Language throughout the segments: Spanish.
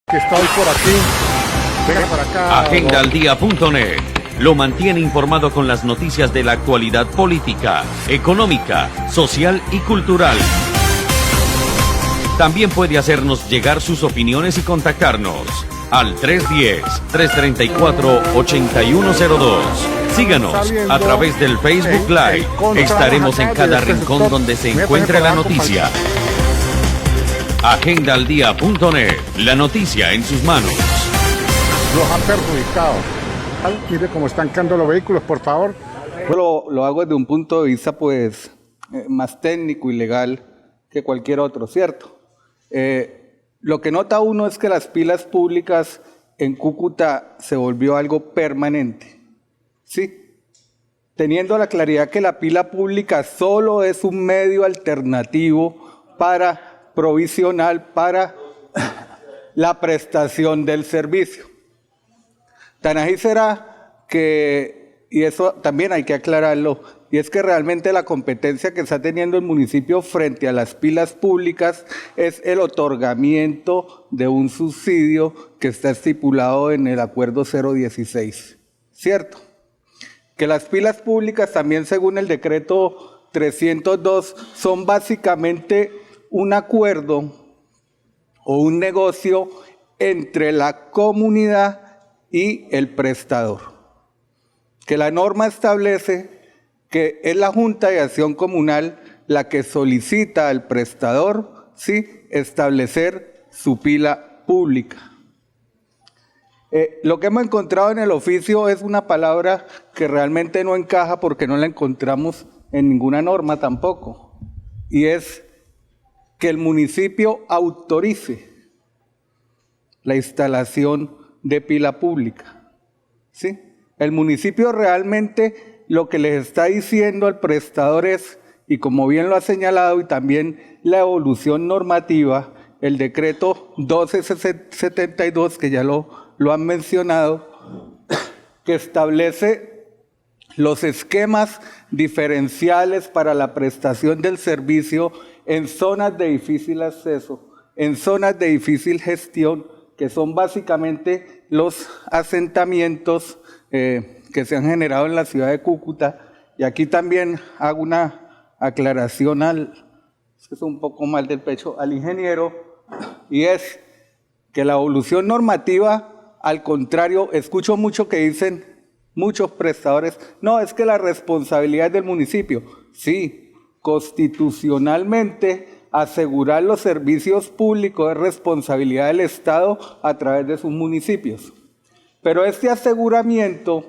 Que está hoy por aquí. Venga para acá. Agendaldia.net lo mantiene informado con las noticias de la actualidad política, económica, social y cultural. También puede hacernos llegar sus opiniones y contactarnos al 310-334-8102. Síganos a través del Facebook Live. Estaremos en cada rincón donde se encuentre la noticia. Agendaldia.net, la noticia en sus manos. Los ha perjudicado. Mire cómo están quedando los vehículos, por favor. Lo hago desde un punto de vista pues más técnico y legal que cualquier otro, ¿cierto? Lo que nota uno es que las pilas públicas en Cúcuta se volvió algo permanente, ¿sí? Teniendo la claridad que la pila pública solo es un medio alternativo provisional para la prestación del servicio. Tan así será que, y eso también hay que aclararlo, y es que realmente la competencia que está teniendo el municipio frente a las pilas públicas es el otorgamiento de un subsidio que está estipulado en el acuerdo 016, ¿cierto? Que las pilas públicas también, según el decreto 302, son básicamente un acuerdo o un negocio entre la comunidad y el prestador, que la norma establece que es la Junta de Acción Comunal la que solicita al prestador, ¿sí?, establecer su pila pública. Lo que hemos encontrado en el oficio es una palabra que realmente no encaja porque no la encontramos en ninguna norma tampoco, y es que el municipio autorice la instalación de pila pública, ¿sí? El municipio realmente lo que les está diciendo al prestador es, y como bien lo ha señalado y también la evolución normativa, el decreto 1272, que ya lo han mencionado, que establece los esquemas diferenciales para la prestación del servicio en zonas de difícil acceso, en zonas de difícil gestión, que son básicamente los asentamientos que se han generado en la ciudad de Cúcuta. Y aquí también hago una aclaración es que es un poco mal del pecho, al ingeniero, y es que la evolución normativa, al contrario, escucho mucho que dicen muchos prestadores, no, es que la responsabilidad es del municipio. Sí, constitucionalmente, asegurar los servicios públicos es responsabilidad del Estado a través de sus municipios. Pero este aseguramiento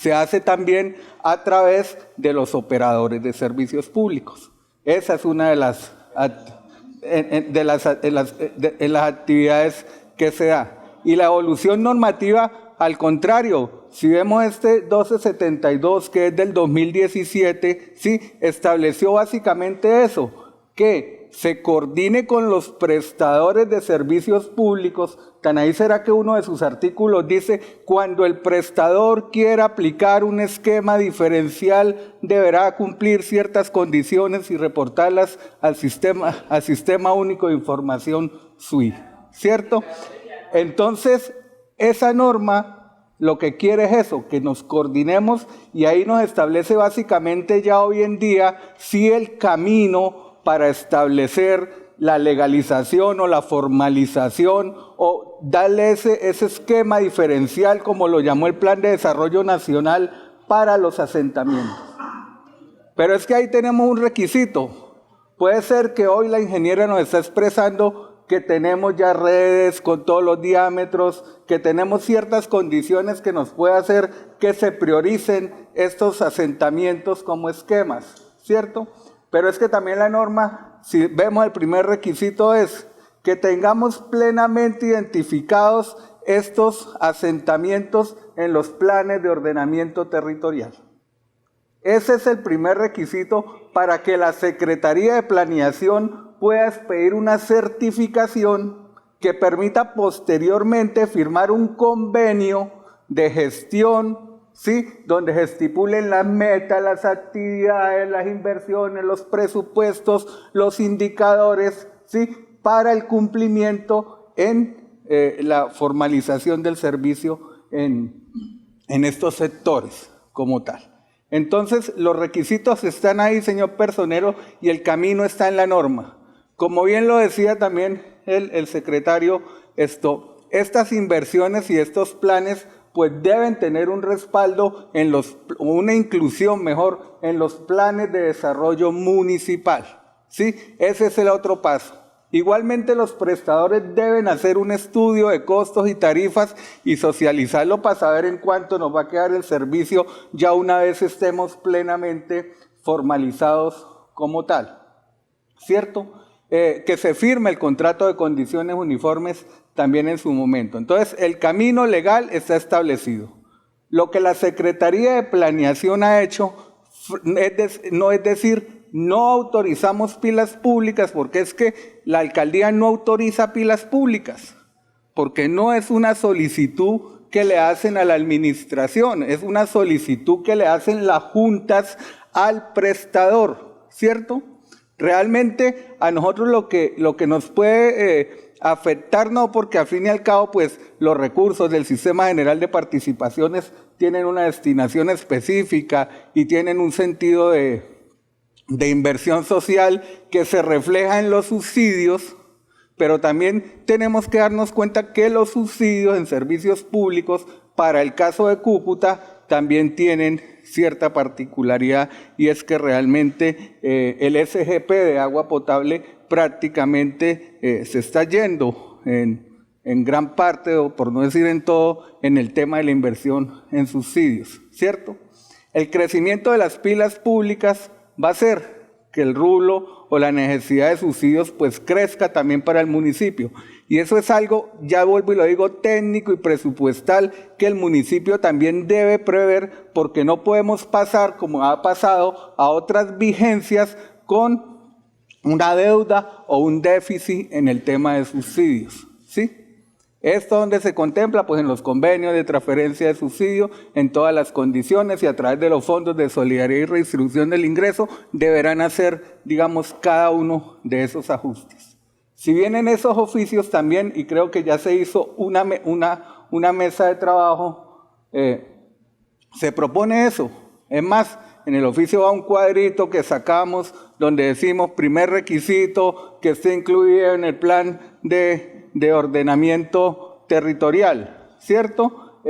se hace también a través de los operadores de servicios públicos. Esa es una de las actividades que se da. Y la evolución normativa, al contrario, si vemos este 1272, que es del 2017, sí, estableció básicamente eso, que se coordine con los prestadores de servicios públicos. Tan ahí será que uno de sus artículos dice, cuando el prestador quiera aplicar un esquema diferencial, deberá cumplir ciertas condiciones y reportarlas al Sistema Único de Información SUI, ¿cierto? Entonces, esa norma lo que quiere es eso, que nos coordinemos, y ahí nos establece básicamente ya hoy en día sí el camino para establecer la legalización o la formalización o darle ese esquema diferencial, como lo llamó el Plan de Desarrollo Nacional, para los asentamientos. Pero es que ahí tenemos un requisito. Puede ser que hoy la ingeniera nos está expresando que tenemos ya redes con todos los diámetros, que tenemos ciertas condiciones que nos puede hacer que se prioricen estos asentamientos como esquemas, ¿cierto? Pero es que también la norma, si vemos el primer requisito, es que tengamos plenamente identificados estos asentamientos en los planes de ordenamiento territorial. Ese es el primer requisito para que la Secretaría de Planeación pueda expedir una certificación que permita posteriormente firmar un convenio de gestión, ¿sí?, donde se estipulen las metas, las actividades, las inversiones, los presupuestos, los indicadores, ¿sí?, para el cumplimiento en la formalización del servicio en estos sectores como tal. Entonces, los requisitos están ahí, señor personero, y el camino está en la norma. Como bien lo decía también el secretario, estas inversiones y estos planes pues deben tener un respaldo, una inclusión mejor, en los planes de desarrollo municipal. ¿Sí? Ese es el otro paso. Igualmente los prestadores deben hacer un estudio de costos y tarifas y socializarlo para saber en cuánto nos va a quedar el servicio ya una vez estemos plenamente formalizados como tal. ¿Cierto? Que se firme el contrato de condiciones uniformes también en su momento. Entonces, el camino legal está establecido. Lo que la Secretaría de Planeación ha hecho no autorizamos pilas públicas, porque es que la alcaldía no autoriza pilas públicas, porque no es una solicitud que le hacen a la administración, es una solicitud que le hacen las juntas al prestador, ¿cierto? Realmente a nosotros lo que nos puede afectar, no, porque al fin y al cabo pues los recursos del Sistema General de Participaciones tienen una destinación específica y tienen un sentido de inversión social que se refleja en los subsidios, pero también tenemos que darnos cuenta que los subsidios en servicios públicos, para el caso de Cúcuta, también tienen cierta particularidad, y es que realmente el SGP de agua potable prácticamente se está yendo en gran parte, o por no decir en todo, en el tema de la inversión en subsidios, ¿cierto? El crecimiento de las pilas públicas va a hacer que el rublo o la necesidad de subsidios pues crezca también para el municipio. Y eso es algo, ya vuelvo y lo digo, técnico y presupuestal, que el municipio también debe prever, porque no podemos pasar, como ha pasado, a otras vigencias con una deuda o un déficit en el tema de subsidios, ¿sí? Esto donde se contempla, pues en los convenios de transferencia de subsidio, en todas las condiciones, y a través de los fondos de solidaridad y redistribución del ingreso, deberán hacer, digamos, cada uno de esos ajustes. Si bien en esos oficios también, y creo que ya se hizo una mesa de trabajo, se propone eso. Es más, en el oficio va un cuadrito que sacamos donde decimos primer requisito que esté incluido en el plan de ordenamiento territorial, ¿cierto?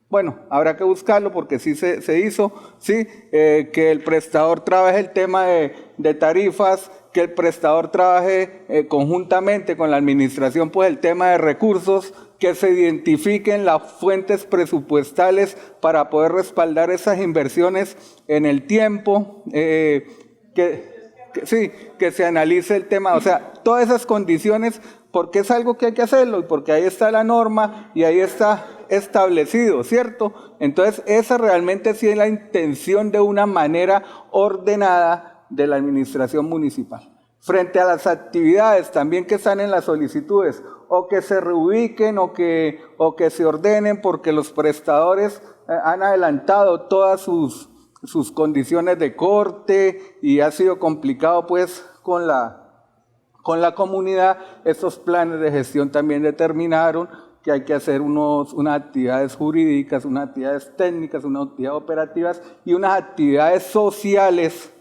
Bueno, habrá que buscarlo porque sí se hizo, ¿sí? Que el prestador trabaje el tema de tarifas, que el prestador trabaje conjuntamente con la administración pues el tema de recursos, que se identifiquen las fuentes presupuestales para poder respaldar esas inversiones en el tiempo, que se analice el tema, o sea, todas esas condiciones, porque es algo que hay que hacerlo y porque ahí está la norma y ahí está establecido, ¿cierto? Entonces, esa realmente sí es la intención de una manera ordenada de la administración municipal. Frente a las actividades también que están en las solicitudes, o que se reubiquen o que se ordenen, porque los prestadores han adelantado todas sus condiciones de corte y ha sido complicado pues con la comunidad. Estos planes de gestión también determinaron que hay que hacer unas actividades jurídicas, unas actividades técnicas, unas actividades operativas y unas actividades sociales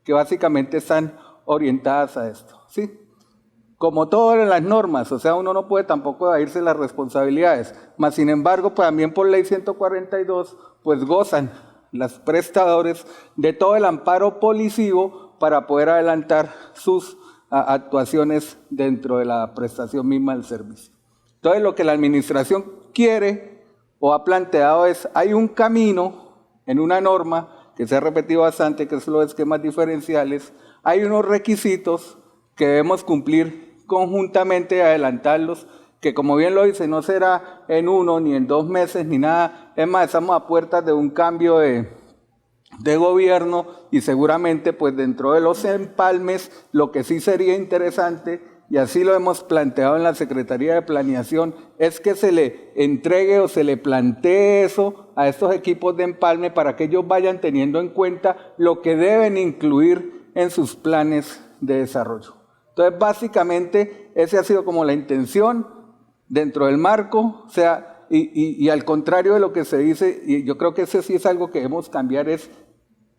que básicamente están orientadas a esto, ¿sí? Como todo en las normas, o sea, uno no puede tampoco evadirse las responsabilidades, mas sin embargo, también por ley 142, pues gozan los prestadores de todo el amparo policivo para poder adelantar sus actuaciones dentro de la prestación misma del servicio. Entonces, lo que la administración quiere o ha planteado es, hay un camino en una norma que se ha repetido bastante, que es los esquemas diferenciales, hay unos requisitos que debemos cumplir conjuntamente y adelantarlos, que como bien lo dice, no será en 1 ni en 2 meses ni nada. Es más, estamos a puertas de un cambio de gobierno y seguramente pues dentro de los empalmes lo que sí sería interesante, y así lo hemos planteado en la Secretaría de Planeación, es que se le entregue o se le plantee eso a estos equipos de empalme para que ellos vayan teniendo en cuenta lo que deben incluir en sus planes de desarrollo. Entonces, básicamente, ese ha sido como la intención dentro del marco, o sea, y al contrario de lo que se dice, y yo creo que ese sí es algo que debemos cambiar, es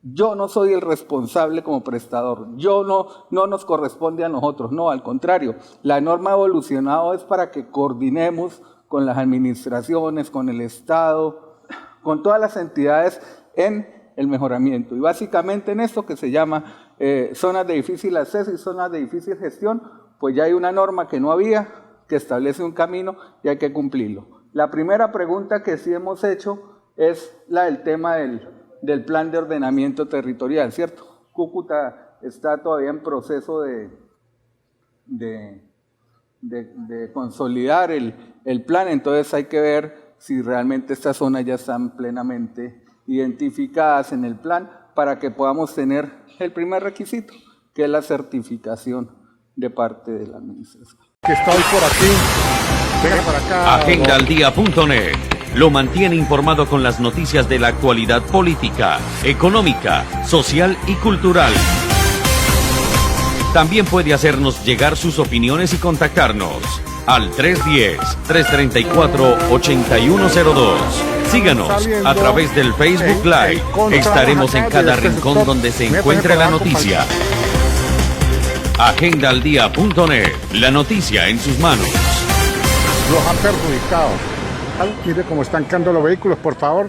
yo no soy el responsable como prestador, no nos corresponde a nosotros, no, al contrario, la norma ha evolucionado es para que coordinemos con las administraciones, con el Estado, con todas las entidades en el mejoramiento. Y básicamente en esto que se llama zonas de difícil acceso y zonas de difícil gestión, pues ya hay una norma que no había, que establece un camino y hay que cumplirlo. La primera pregunta que sí hemos hecho es la del tema del plan de ordenamiento territorial, ¿cierto? Cúcuta está todavía en proceso de consolidar el plan, entonces hay que ver si realmente estas zonas ya están plenamente identificadas en el plan para que podamos tener el primer requisito, que es la certificación de parte de la administración. Que estoy por aquí. Venga para acá. Agendaldia.net lo mantiene informado con las noticias de la actualidad política, económica, social y cultural. También puede hacernos llegar sus opiniones y contactarnos al 310-334-8102. Síganos a través del Facebook Live. Estaremos en cada rincón donde se encuentre la noticia. Agendaldia.net, la noticia en sus manos. Los ha perjudicado. Mire cómo están quedando los vehículos, por favor.